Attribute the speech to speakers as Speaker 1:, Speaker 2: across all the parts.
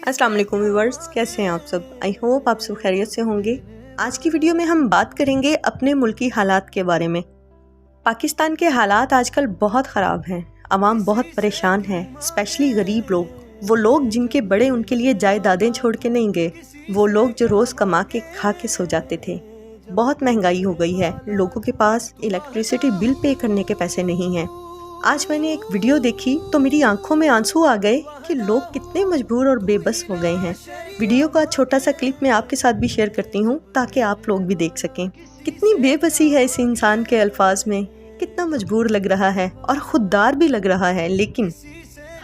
Speaker 1: अस्सलाम वालेकुम व्यूअर्स, कैसे हैं आप सब। आई होप आप सब खैरियत से होंगे। आज की वीडियो में हम बात करेंगे अपने मुल्की हालात के बारे में। पाकिस्तान के हालात आजकल बहुत ख़राब हैं। आवाम बहुत परेशान है, स्पेशली गरीब लोग, वो लोग जिनके बड़े उनके लिए जायदादें छोड़ के नहीं गए, वो लोग जो रोज़ कमा के खा के सो जाते थे। बहुत महंगाई हो गई है, लोगों के पास इलेक्ट्रिसिटी बिल पे करने के पैसे नहीं हैं। आज मैंने एक वीडियो देखी तो मेरी आंखों में आंसू आ गए कि लोग कितने मजबूर और बेबस हो गए हैं। वीडियो का छोटा सा क्लिप मैं आपके साथ भी शेयर करती हूँ ताकि आप लोग भी देख सकें। कितनी बेबसी है इस इंसान के अल्फाज में, कितना मजबूर लग रहा है और खुददार भी लग रहा है, लेकिन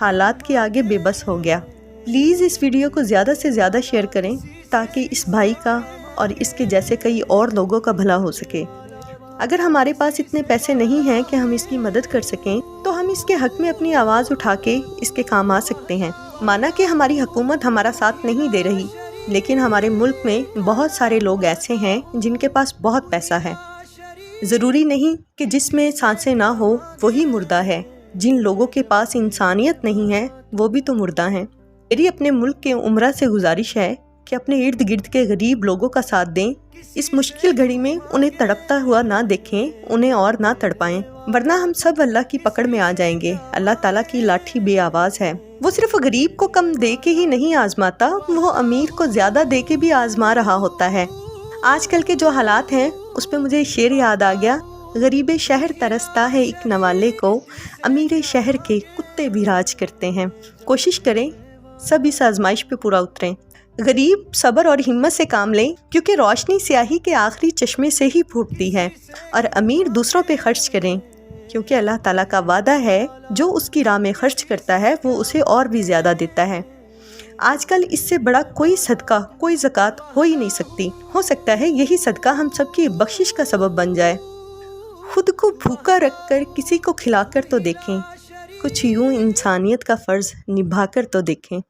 Speaker 1: हालात के आगे बेबस हो गया। प्लीज़ इस वीडियो को ज़्यादा से ज़्यादा शेयर करें ताकि इस भाई का और इसके जैसे कई और लोगों का भला हो सके। अगर हमारे पास इतने पैसे नहीं हैं कि हम इसकी मदद कर सकें तो हम इसके हक में अपनी आवाज़ उठा के इसके काम आ सकते हैं। माना कि हमारी हुकूमत हमारा साथ नहीं दे रही, लेकिन हमारे मुल्क में बहुत सारे लोग ऐसे हैं जिनके पास बहुत पैसा है। ज़रूरी नहीं कि जिसमें सांसें ना हो वही मुर्दा है। जिन लोगों के पास इंसानियत नहीं है वो भी तो मुर्दा हैं। मेरी अपने मुल्क के उमरा से गुजारिश है कि अपने इर्द गिर्द के गरीब लोगों का साथ दें। इस मुश्किल घड़ी में उन्हें तड़पता हुआ ना देखें, उन्हें और ना तड़पाएं, वरना हम सब अल्लाह की पकड़ में आ जाएंगे। अल्लाह ताला की लाठी बेआवाज़ है। वो सिर्फ गरीब को कम दे के ही नहीं आजमाता, वो अमीर को ज़्यादा दे के भी आजमा रहा होता है। आजकल के जो हालात हैं उस पर मुझे शेर याद आ गया, गरीब शहर तरसता है एक नवाले को, अमीर शहर के कुत्ते भी राज करते हैं। कोशिश करें सब इस आजमाइश पे पूरा उतरें। गरीब सब्र और हिम्मत से काम लें, क्योंकि रोशनी स्याही के आखिरी चश्मे से ही फूटती है। और अमीर दूसरों पे खर्च करें, क्योंकि अल्लाह ताला का वादा है जो उसकी राह में खर्च करता है वो उसे और भी ज़्यादा देता है। आजकल इससे बड़ा कोई सदका, कोई ज़कात हो ही नहीं सकती। हो सकता है यही सदका हम सबकी बख्शिश का सबब बन जाए। खुद को भूखा रख कर किसी को खिलाकर तो देखें, कुछ यूँ इंसानियत का फ़र्ज़ निभा कर तो देखें।